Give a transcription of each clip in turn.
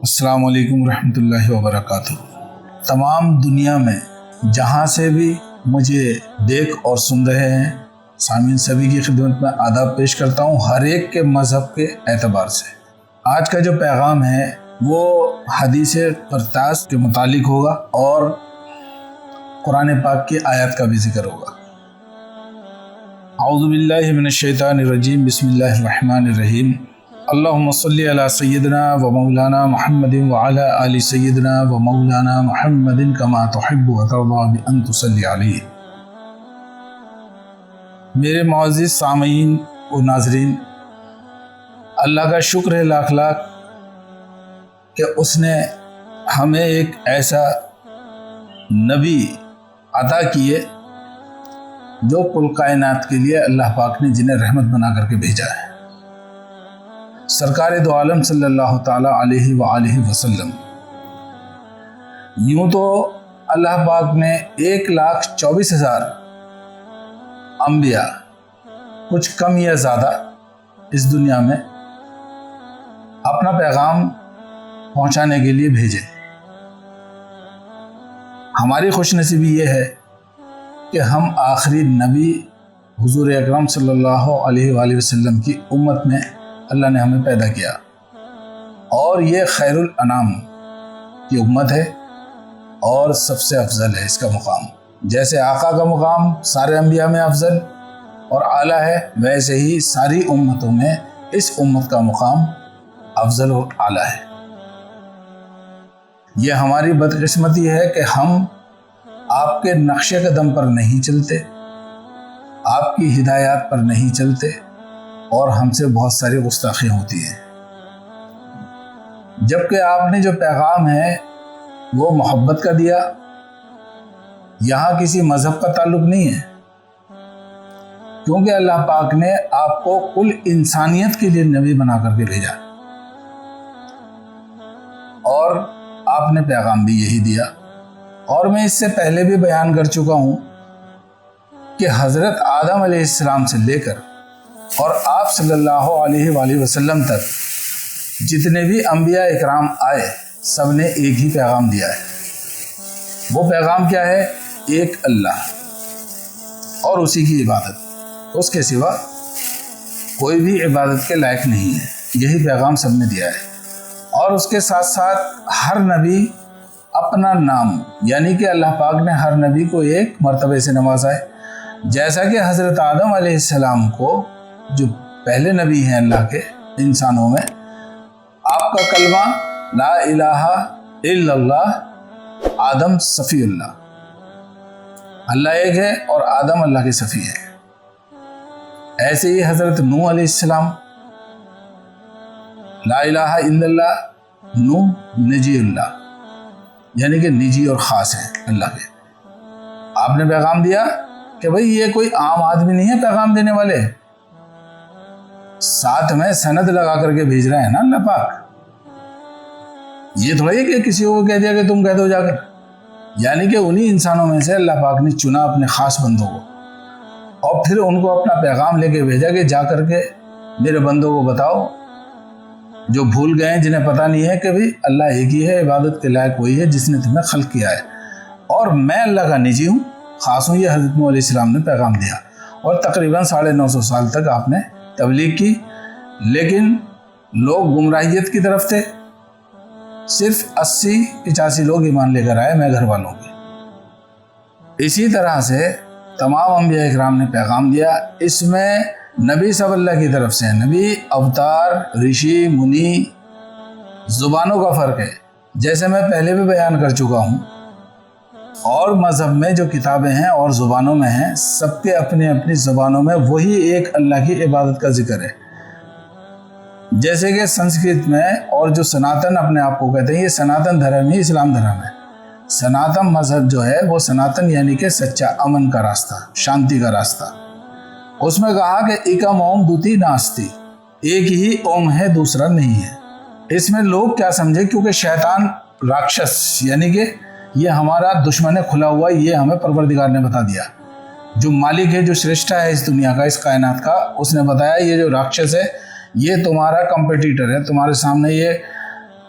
السلام علیکم ورحمۃ اللہ وبرکاتہ۔ تمام دنیا میں جہاں سے بھی مجھے دیکھ اور سن رہے ہیں سامعین سبھی کی خدمت میں آداب پیش کرتا ہوں، ہر ایک کے مذہب کے اعتبار سے۔ آج کا جو پیغام ہے وہ حدیث پرتاس کے متعلق ہوگا اور قرآن پاک کی آیات کا بھی ذکر ہوگا۔ اعوذ باللہ من الشیطان الرجیم، بسم اللہ الرحمن الرحیم۔ اللہم صلی علی سیدنا و مولانا محمد وعلی آل سیدنا و مولانا محمد کما تحب و ترضی بان تصلی علیہ۔ میرے معزز سامعین و ناظرین، اللہ کا شکر ہے لاکھ لاکھ کہ اس نے ہمیں ایک ایسا نبی عطا کیے جو کل کائنات کے لیے اللہ پاک نے جنہیں رحمت بنا کر کے بھیجا ہے۔ سرکار دو عالم صلی اللہ تعالی علیہ وآلہ وسلم۔ یوں تو اللہ پاک نے 1,24,000 انبیاء، کچھ کم یا زیادہ، اس دنیا میں اپنا پیغام پہنچانے کے لیے بھیجے۔ ہماری خوش نصیبی یہ ہے کہ ہم آخری نبی حضور اکرم صلی اللہ علیہ وآلہ وسلم کی امت میں اللہ نے ہمیں پیدا کیا، اور یہ خیر الانام کی امت ہے اور سب سے افضل ہے اس کا مقام۔ جیسے آقا کا مقام سارے انبیاء میں افضل اور اعلیٰ ہے، ویسے ہی ساری امتوں میں اس امت کا مقام افضل اور اعلیٰ ہے۔ یہ ہماری بدقسمتی ہے کہ ہم آپ کے نقش قدم پر نہیں چلتے، آپ کی ہدایات پر نہیں چلتے، اور ہم سے بہت ساری گستاخیاں ہوتی ہیں، جبکہ آپ نے جو پیغام ہے وہ محبت کا دیا۔ یہاں کسی مذہب کا تعلق نہیں ہے، کیونکہ اللہ پاک نے آپ کو کل انسانیت کے لیے نبی بنا کر کے بھیجا، اور آپ نے پیغام بھی یہی دیا۔ اور میں اس سے پہلے بھی بیان کر چکا ہوں کہ حضرت آدم علیہ السلام سے لے کر اور آپ صلی اللہ علیہ وآلہ وسلم تک جتنے بھی انبیاء اکرام آئے، سب نے ایک ہی پیغام دیا ہے۔ وہ پیغام کیا ہے؟ ایک اللہ اور اسی کی عبادت، اس کے سوا کوئی بھی عبادت کے لائق نہیں ہے، یہی پیغام سب نے دیا ہے۔ اور اس کے ساتھ ساتھ ہر نبی اپنا نام، یعنی کہ اللہ پاک نے ہر نبی کو ایک مرتبے سے نوازا ہے، جیسا کہ حضرت آدم علیہ السلام کو، جو پہلے نبی ہیں اللہ کے انسانوں میں، آپ کا کلمہ لا الہ الا اللہ، آدم صفی اللہ، اللہ ایک ہے اور آدم اللہ کے صفی ہے۔ ایسے ہی حضرت نوح علیہ السلام، لا الہ الا اللہ، نوح نجی اللہ، یعنی کہ نجی اور خاص ہیں اللہ کے۔ آپ نے پیغام دیا کہ بھئی یہ کوئی عام آدمی نہیں ہے پیغام دینے والے، ساتھ میں سند لگا کر کے بھیج رہے ہیں نا اللہ پاک۔ یہ تھوڑا ہے کہ کسی کو کہہ دیا کہ تم کہہ دو جا کر، یعنی کہ انہی انسانوں میں سے اللہ پاک نے چنا اپنے خاص بندوں کو، اور پھر ان کو اپنا پیغام لے کے بھیجا کہ جا کر کے میرے بندوں کو بتاؤ جو بھول گئے ہیں، جنہیں پتہ نہیں ہے کہ بھی اللہ ایک ہی ہے، عبادت کے لائق وہی ہے جس نے تمہیں خلق کیا ہے، اور میں اللہ کا نجی ہوں، خاص ہوں۔ یہ حضرت نوح علیہ السلام نے پیغام دیا، اور تقریباً 950 سال تک آپ نے تبلیغ کی، لیکن لوگ گمراہیت کی طرف تھے۔ صرف 80-85 لوگ ایمان لے کر آئے، میں گھر والوں کے۔ اسی طرح سے تمام انبیاء اکرام نے پیغام دیا۔ اس میں نبی سب اللہ کی طرف سے ہیں، نبی اوتار، رشی، منی، زبانوں کا فرق ہے، جیسے میں پہلے بھی بیان کر چکا ہوں۔ اور مذہب میں جو کتابیں ہیں اور زبانوں میں ہیں، سب کے اپنی اپنی زبانوں میں وہی ایک اللہ کی عبادت کا ذکر ہے۔ جیسے کہ سنسکرت میں اور جو سناتن اپنے آپ کو کہتے ہیں، یہ سناتن دھرم ہی اسلام دھرم ہے۔ سناتن مذہب جو ہے وہ سناتن یعنی کہ سچا، امن کا راستہ، شانتی کا راستہ۔ اس میں کہا کہ ایکم اوم دوتی ناستی، ایک ہی اوم ہے دوسرا نہیں ہے۔ اس میں لوگ کیا سمجھے، کیونکہ شیطان راکشس یعنی کہ یہ ہمارا دشمن ہے کھلا ہوا، یہ ہمیں پروردگار نے بتا دیا۔ جو مالک ہے، جو شرشٹا ہے اس دنیا کا، اس کائنات کا، اس نے بتایا یہ جو راکشس ہے یہ تمہارا کمپیٹیٹر ہے، تمہارے سامنے یہ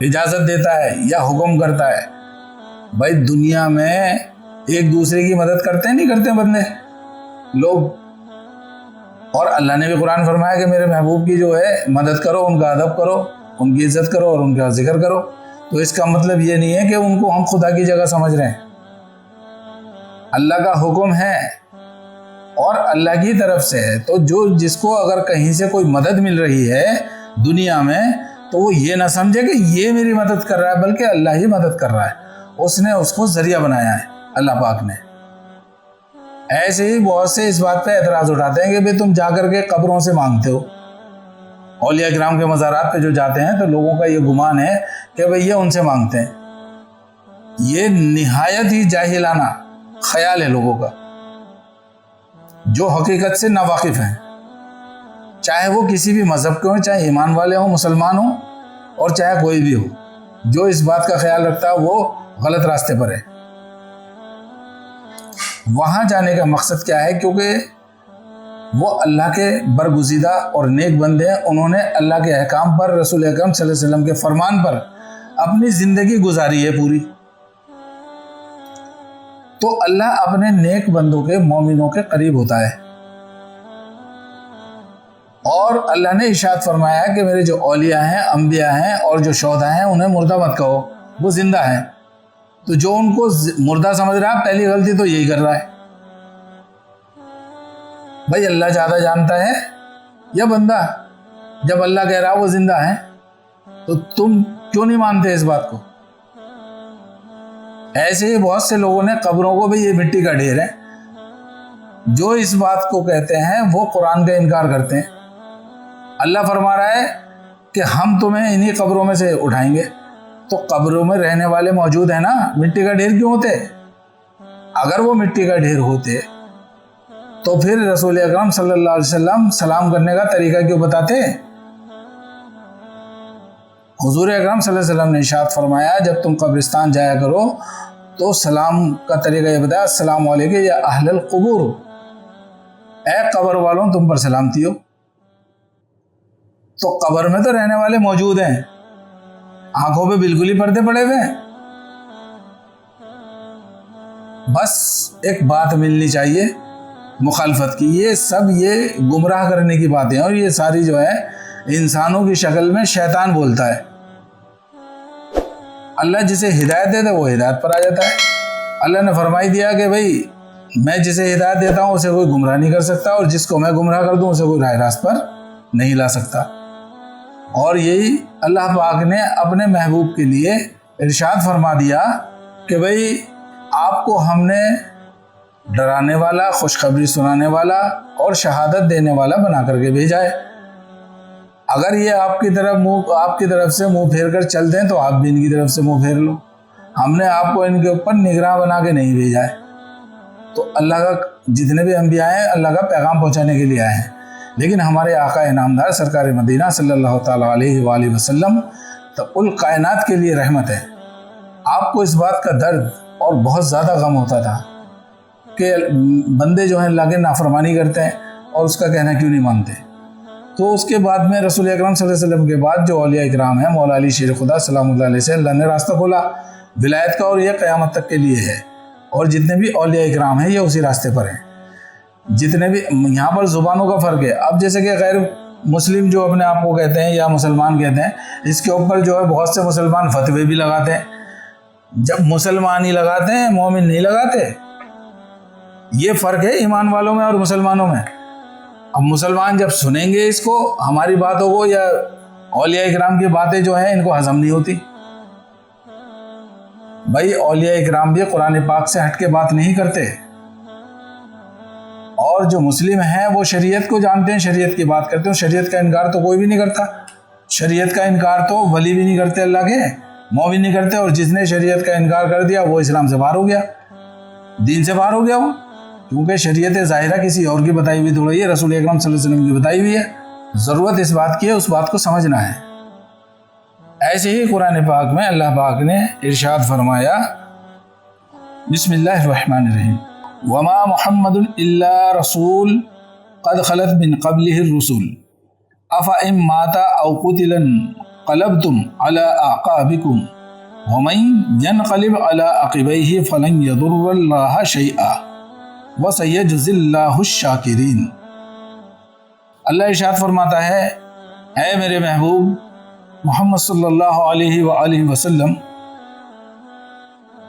اجازت دیتا ہے یا حکم کرتا ہے؟ بھائی دنیا میں ایک دوسرے کی مدد کرتے ہیں نہیں کرتے بندے لوگ؟ اور اللہ نے بھی قرآن فرمایا کہ میرے محبوب کی جو ہے مدد کرو، ان کا ادب کرو، ان کی عزت کرو اور ان کا ذکر کرو۔ تو اس کا مطلب یہ نہیں ہے کہ ان کو ہم خدا کی جگہ سمجھ رہے ہیں۔ اللہ کا حکم ہے اور اللہ کی طرف سے ہے، تو جس کو اگر کہیں سے کوئی مدد مل رہی ہے دنیا میں تو وہ یہ نہ سمجھے کہ یہ میری مدد کر رہا ہے، بلکہ اللہ ہی مدد کر رہا ہے، اس نے اس کو ذریعہ بنایا ہے اللہ پاک نے۔ ایسے ہی بہت سے اس بات پہ اعتراض اٹھاتے ہیں کہ بھئی تم جا کر کے قبروں سے مانگتے ہو، اولیاء کرام کے مزارات پہ جو جاتے ہیں تو لوگوں کا یہ گمان ہے کہ بھئی یہ ان سے مانگتے ہیں۔ یہ نہایت ہی جاہلانہ خیال ہے لوگوں کا، جو حقیقت سے ناواقف ہیں، چاہے وہ کسی بھی مذہب کے ہوں، چاہے ایمان والے ہوں، مسلمان ہوں، اور چاہے کوئی بھی ہو۔ جو اس بات کا خیال رکھتا ہے وہ غلط راستے پر ہے۔ وہاں جانے کا مقصد کیا ہے؟ کیونکہ وہ اللہ کے برگزیدہ اور نیک بندے ہیں، انہوں نے اللہ کے احکام پر، رسول اکرم صلی اللہ علیہ وسلم کے فرمان پر اپنی زندگی گزاری ہے پوری۔ تو اللہ اپنے نیک بندوں کے، مومنوں کے قریب ہوتا ہے، اور اللہ نے ارشاد فرمایا کہ میرے جو اولیاء ہیں، انبیاء ہیں اور جو شہداء ہیں انہیں مردہ مت کہو، وہ زندہ ہیں۔ تو جو ان کو مردہ سمجھ رہا ہے، پہلی غلطی تو یہی کر رہا ہے۔ بھائی اللہ زیادہ جانتا ہے یا بندہ؟ جب اللہ کہہ رہا وہ زندہ ہیں تو تم کیوں نہیں مانتے اس بات کو؟ ایسے ہی بہت سے لوگوں نے قبروں کو بھی یہ مٹی کا ڈھیر ہے، جو اس بات کو کہتے ہیں وہ قرآن کا انکار کرتے ہیں۔ اللہ فرما رہا ہے کہ ہم تمہیں انہی قبروں میں سے اٹھائیں گے۔ تو قبروں میں رہنے والے موجود ہیں نا، مٹی کا ڈھیر کیوں ہوتے؟ اگر وہ مٹی کا ڈھیر ہوتے تو پھر رسول اکرم صلی اللہ علیہ وسلم سلام کرنے کا طریقہ کیوں بتاتے؟ حضور اکرم صلی اللہ علیہ وسلم نے ارشاد فرمایا جب تم قبرستان جایا کرو تو سلام کا طریقہ یہ بتایا، السلام علیکم یا اہل القبور، اے قبر والوں تم پر سلامتی ہو۔ تو قبر میں تو رہنے والے موجود ہیں، آنکھوں پہ بالکل ہی پردے پڑے ہوئے ہیں۔ بس ایک بات ملنی چاہیے مخالفت کی، یہ سب یہ گمراہ کرنے کی باتیں ہیں، اور یہ ساری جو ہے انسانوں کی شکل میں شیطان بولتا ہے۔ اللہ جسے ہدایت دیتا ہے وہ ہدایت پر آ جاتا ہے۔ اللہ نے فرمائی دیا کہ بھئی میں جسے ہدایت دیتا ہوں اسے کوئی گمراہ نہیں کر سکتا، اور جس کو میں گمراہ کر دوں اسے کوئی راہ راست پر نہیں لا سکتا۔ اور یہی اللہ پاک نے اپنے محبوب کے لیے ارشاد فرما دیا کہ بھئی آپ کو ہم نے ڈرانے والا، خوشخبری سنانے والا اور شہادت دینے والا بنا کر کے بھیجا ہے۔ اگر یہ آپ کی طرف سے منہ پھیر کر چل دیں تو آپ بھی ان کی طرف سے منہ پھیر لو۔ ہم نے آپ کو ان کے اوپر نگراں بنا کے نہیں بھیجا ہے۔ تو اللہ کا جتنے بھی انبیاء ہیں اللہ کا پیغام پہنچانے کے لیے آئے ہیں، لیکن ہمارے آقا انعامدار سرکار مدینہ صلی اللہ تعالیٰ علیہ وآلہ وسلم تو الکائنات کے لیے رحمت ہے۔ آپ کو اس بات کا درد اور بہت زیادہ غم ہوتا تھا کہ بندے جو ہیں اللہ کے نافرمانی کرتے ہیں اور اس کا کہنا کیوں نہیں مانتے۔ تو اس کے بعد میں رسول اکرم صلی اللہ علیہ وسلم کے بعد جو اولیاء اکرام ہیں، مولا علی شیر خدا سلام اللہ علیہ سے اللہ نے راستہ کھولا ولایت کا، اور یہ قیامت تک کے لیے ہے۔ اور جتنے بھی اولیاء اکرام ہیں یہ اسی راستے پر ہیں۔ جتنے بھی یہاں پر زبانوں کا فرق ہے، اب جیسے کہ غیر مسلم جو اپنے آپ کو کہتے ہیں یا مسلمان کہتے ہیں، اس کے اوپر جو ہے بہت سے مسلمان فتوے بھی لگاتے ہیں۔ جب مسلمان ہی لگاتے ہیں، مومن نہیں لگاتے۔ یہ فرق ہے ایمان والوں میں اور مسلمانوں میں۔ اب مسلمان جب سنیں گے اس کو، ہماری باتوں کو یا اولیاء اکرام کی باتیں جو ہیں ان کو ہضم نہیں ہوتی۔ بھائی اولیاء اکرام بھی قرآن پاک سے ہٹ کے بات نہیں کرتے، اور جو مسلم ہیں وہ شریعت کو جانتے ہیں، شریعت کی بات کرتے ہیں۔ شریعت کا انکار تو کوئی بھی نہیں کرتا، شریعت کا انکار تو ولی بھی نہیں کرتے، اللہ کے مومن نہیں کرتے، اور جس نے شریعت کا انکار کر دیا وہ اسلام سے باہر ہو گیا، دین سے باہر ہو گیا وہ، کیونکہ شریعت ظاہرہ کسی اور کی بتائی ہوئی تھوڑی ہے، رسول اکرم صلی اللہ علیہ وسلم کی بتائی ہوئی ہے۔ ضرورت اس بات کی ہے اس بات کو سمجھنا ہے۔ ایسے ہی قرآن پاک میں اللہ پاک نے ارشاد فرمایا، بسم اللہ الرحمن الرحیم، وما محمد الا رسول قد خلت من قبلہ الرسول افإن مات او قتل قلبتم علی اعقابکم ومن ينقلب على عقبیہ فلن یضر اللہ شیئا وسیجزی اللہ الشاکرین۔ اللہ ارشاد فرماتا ہے اے میرے محبوب محمد صلی اللہ علیہ وآلہ وسلم،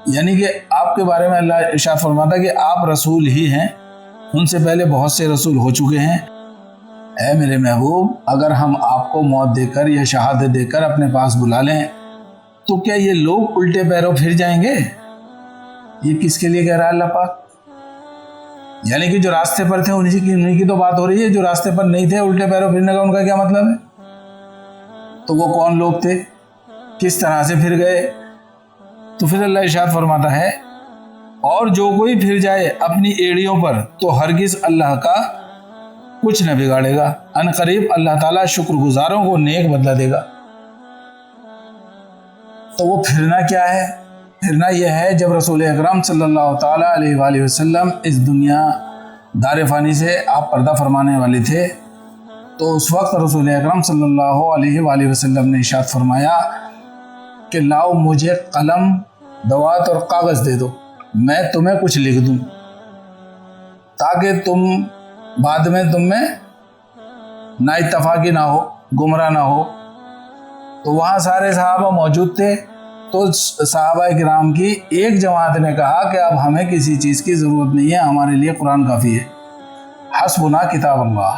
یعنی کہ آپ کے بارے میں اللہ ارشاد فرماتا ہے کہ آپ رسول ہی ہیں، ان سے پہلے بہت سے رسول ہو چکے ہیں۔ اے میرے محبوب، اگر ہم آپ کو موت دے کر یا شہادت دے کر اپنے پاس بلا لیں تو کیا یہ لوگ الٹے پیروں پھر جائیں گے؟ یہ کس کے لیے کہہ رہا ہے اللہ پاک؟ یعنی کہ جو راستے پر تھے انہی کی تو بات ہو رہی ہے، جو راستے پر نہیں تھے الٹے پیروں پھرنے کا ان کا کیا مطلب ہے؟ تو وہ کون لوگ تھے، کس طرح سے پھر گئے؟ تو پھر اللہ ارشاد فرماتا ہے اور جو کوئی پھر جائے اپنی ایڑیوں پر تو ہرگز اللہ کا کچھ نہ بگاڑے گا، ان قریب اللہ تعالیٰ شکر گزاروں کو نیک بدلہ دے گا۔ تو وہ پھرنا کیا ہے؟ پھرنا یہ ہے جب رسول اکرم صلی اللہ تعالیٰ علیہ وآلہ وسلم اس دنیا دار فانی سے آپ پردہ فرمانے والے تھے، تو اس وقت رسول اکرم صلی اللہ علیہ وآلہ وسلم نے ارشاد فرمایا کہ لاؤ مجھے قلم، دوات اور کاغذ دے دو، میں تمہیں کچھ لکھ دوں تاکہ تم بعد میں تم میں نا اتفاقی نہ ہو، گمراہ نہ ہو۔ تو وہاں سارے صحابہ موجود تھے، تو صحابہ کرام کی ایک جماعت نے کہا کہ اب ہمیں کسی چیز کی ضرورت نہیں ہے، ہمارے لیے قرآن کافی ہے، حسبنا کتاب اللہ۔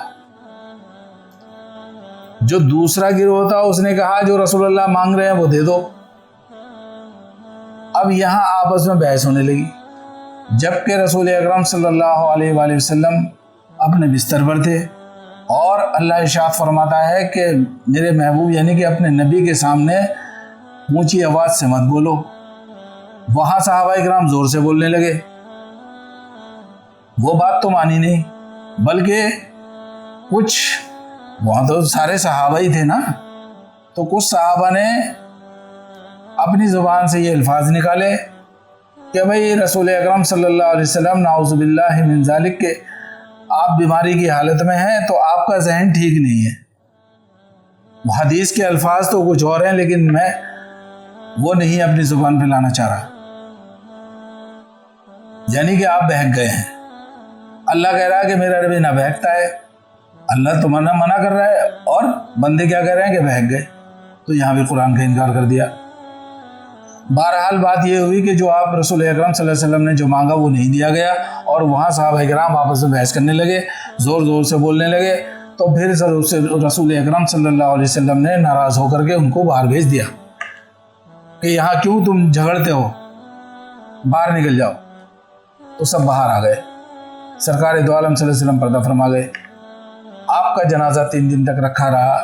جو دوسرا گروہ تھا اس نے کہا جو رسول اللہ مانگ رہے ہیں وہ دے دو۔ اب یہاں آپس میں بحث ہونے لگی، جبکہ رسول اکرم صلی اللہ علیہ وآلہ وسلم اپنے بستر پر تھے، اور اللہ ارشاد فرماتا ہے کہ میرے محبوب یعنی کہ اپنے نبی کے سامنے اونچی آواز سے مت بولو۔ وہاں صحابہ کرام زور سے بولنے لگے، وہ بات تو مانی نہیں، بلکہ کچھ وہاں تو سارے صحابہ ہی تھے نا، تو کچھ صحابہ نے اپنی زبان سے یہ الفاظ نکالے کہ بھئی رسول اکرم صلی اللہ علیہ وسلم نعوذ باللہ من ذالک کہ آپ بیماری کی حالت میں ہیں تو آپ کا ذہن ٹھیک نہیں ہے۔ حدیث کے الفاظ تو کچھ اور ہیں لیکن میں وہ نہیں اپنی زبان پہ لانا چاہ رہا، یعنی کہ آپ بہک گئے ہیں۔ اللہ کہہ رہا ہے کہ میرا نبی نہ بہکتا ہے، اللہ تو منع کر رہا ہے، اور بندے کیا کہہ رہے ہیں کہ بہک گئے، تو یہاں بھی قرآن کا انکار کر دیا۔ بہرحال بات یہ ہوئی کہ جو آپ رسول اکرم صلی اللہ علیہ وسلم نے جو مانگا وہ نہیں دیا گیا، اور وہاں صحابہ کرام آپس میں بحث کرنے لگے، زور زور سے بولنے لگے۔ تو پھر رسول اکرم صلی اللہ علیہ وسلم نے ناراض ہو کر کے ان کو باہر بھیج دیا کہ یہاں کیوں تم جھگڑتے ہو، باہر نکل جاؤ۔ تو سب باہر آ گئے، سرکار دو عالم صلی اللہ علیہ وسلم پردہ فرما گئے۔ آپ کا جنازہ 3 دن تک رکھا رہا۔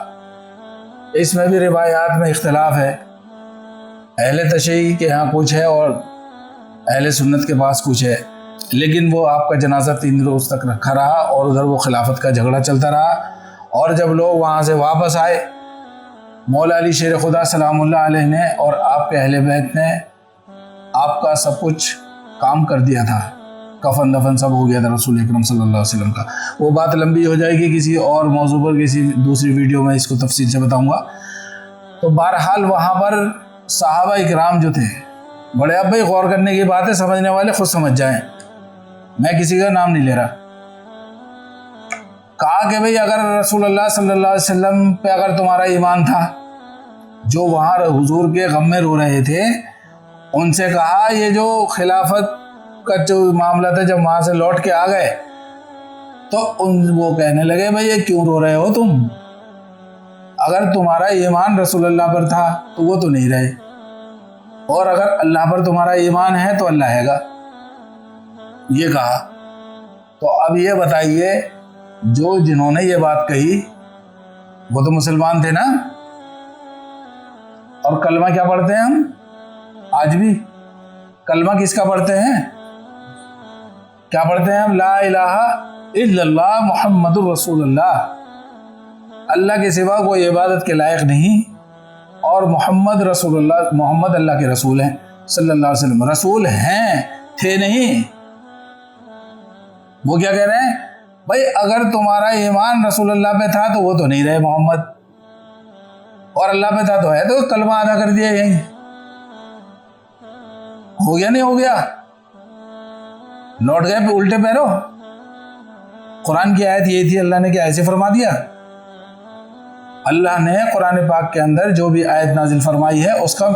اس میں بھی روایات میں اختلاف ہے، اہل تشیع کے ہاں کچھ ہے اور اہل سنت کے پاس کچھ ہے، لیکن وہ آپ کا جنازہ 3 روز تک رکھا رہا، اور ادھر وہ خلافت کا جھگڑا چلتا رہا۔ اور جب لوگ وہاں سے واپس آئے، مولا علی شیر خدا سلام اللہ علیہ نے اور آپ کے اہل بیت نے آپ کا سب کچھ کام کر دیا تھا، کفن دفن سب ہو گیا تھا رسول اکرم صلی اللہ علیہ وسلم کا۔ وہ بات لمبی ہو جائے گی، کسی اور موضوع پر کسی دوسری ویڈیو میں اس کو تفصیل سے بتاؤں گا۔ تو بہرحال وہاں پر صحابہ اکرام جو تھے، بڑے اب بھائی غور کرنے کی بات ہے، سمجھنے والے خود سمجھ جائیں، میں کسی کا نام نہیں لے رہا۔ کہا کہ بھئی اگر رسول اللہ صلی اللہ علیہ وسلم پہ اگر تمہارا ایمان تھا، جو وہاں حضور کے غم میں رو رہے تھے، ان سے کہا یہ جو خلافت کا جو معاملہ تھا جب وہاں سے لوٹ کے آ گئے تو وہ کہنے لگے بھئی یہ کیوں رو رہے ہو تم، اگر تمہارا ایمان رسول اللہ پر تھا تو وہ تو نہیں رہے، اور اگر اللہ پر تمہارا ایمان ہے تو اللہ ہے گا، یہ کہا۔ تو اب یہ بتائیے جو جنہوں نے یہ بات کہی وہ تو مسلمان تھے نا، اور کلمہ کیا پڑھتے ہیں ہم آج بھی؟ کلمہ کس کا پڑھتے ہیں؟ کیا پڑھتے ہیں ہم؟ لا الہ الا اللہ محمد الرسول اللہ، اللہ کے سوا کوئی عبادت کے لائق نہیں، اور محمد رسول اللہ، محمد اللہ کے رسول ہیں صلی اللہ علیہ وسلم، رسول ہیں، تھے نہیں۔ وہ کیا کہہ رہے ہیں؟ بھائی اگر تمہارا ایمان رسول اللہ پہ تھا تو وہ تو نہیں رہے محمد، اور اللہ پتہ تو ہے تو کلمہ ادا کر دیا یہیں، ہو گیا نہیں ہو گیا؟ لوٹ گئے پہ الٹے پیروں؟ قرآن کی آیت یہ تھی، اللہ نے کیا ایسے فرما دیا؟ اللہ نے قرآن پاک کے اندر جو بھی آیت نازل فرمائی ہے اس کا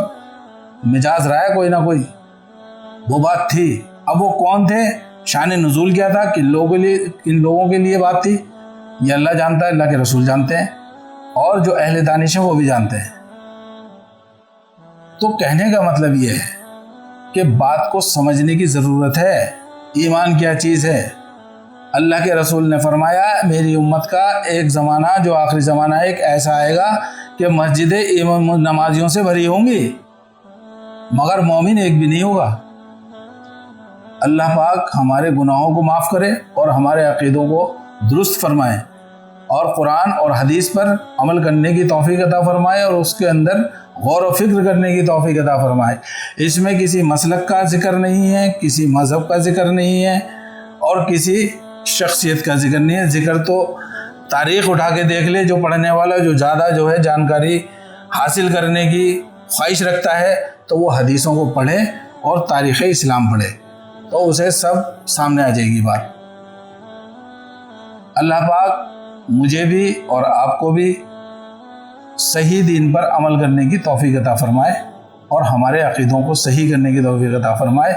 مجاز رہا ہے کوئی نہ کوئی، وہ بات تھی۔ اب وہ کون تھے، شان نزول کیا تھا، کن لوگوں کے لیے بات تھی، یہ اللہ جانتا ہے، اللہ کے رسول جانتے ہیں، اور جو اہل دانش ہیں وہ بھی جانتے ہیں۔ تو کہنے کا مطلب یہ ہے کہ بات کو سمجھنے کی ضرورت ہے۔ ایمان کیا چیز ہے؟ اللہ کے رسول نے فرمایا میری امت کا ایک زمانہ جو آخری زمانہ ہے، ایک ایسا آئے گا کہ مسجدیں نمازیوں سے بھری ہوں گی مگر مومن ایک بھی نہیں ہوگا۔ اللہ پاک ہمارے گناہوں کو معاف کرے اور ہمارے عقیدوں کو درست فرمائے، اور قرآن اور حدیث پر عمل کرنے کی توفیق عطا فرمائے، اور اس کے اندر غور و فکر کرنے کی توفیق عطا فرمائے۔ اس میں کسی مسلک کا ذکر نہیں ہے، کسی مذہب کا ذکر نہیں ہے، اور کسی شخصیت کا ذکر نہیں ہے۔ ذکر تو تاریخ اٹھا کے دیکھ لے، جو پڑھنے والا جو زیادہ ہے جانکاری حاصل کرنے کی خواہش رکھتا ہے تو وہ حدیثوں کو پڑھے اور تاریخ اسلام پڑھے، تو اسے سب سامنے آ جائے گی بات۔ اللہ پاک مجھے بھی اور آپ کو بھی صحیح دین پر عمل کرنے کی توفیق عطا فرمائے، اور ہمارے عقیدوں کو صحیح کرنے کی توفیق عطا فرمائے،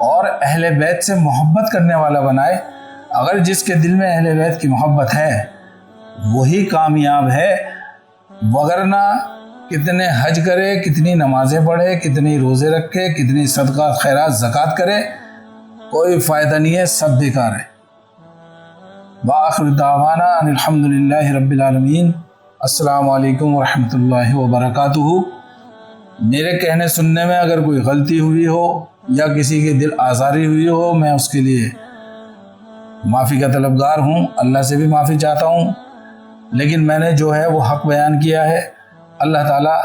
اور اہل بیت سے محبت کرنے والا بنائے۔ اگر جس کے دل میں اہل بیت کی محبت ہے وہی کامیاب ہے، وگرنہ کتنے حج کرے، کتنی نمازیں پڑھے، کتنی روزے رکھے، کتنی صدقات خیرات زکوٰۃ کرے، کوئی فائدہ نہیں ہے، سب بیکار ہے۔ وآخر دعوانا ان الحمد للہ رب العالمین۔ السلام علیکم ورحمۃ اللہ وبرکاتہ۔ میرے کہنے سننے میں اگر کوئی غلطی ہوئی ہو یا کسی کے دل آزاری ہوئی ہو، میں اس کے لیے معافی کا طلبگار ہوں، اللہ سے بھی معافی چاہتا ہوں، لیکن میں نے جو ہے وہ حق بیان کیا ہے۔ اللہ تعالیٰ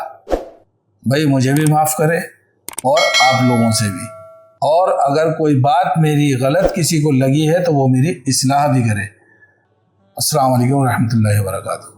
بھائی مجھے بھی معاف کرے اور آپ لوگوں سے بھی، اور اگر کوئی بات میری غلط کسی کو لگی ہے تو وہ میری اصلاح بھی کرے۔ السلام علیکم ورحمۃ اللہ وبرکاتہ۔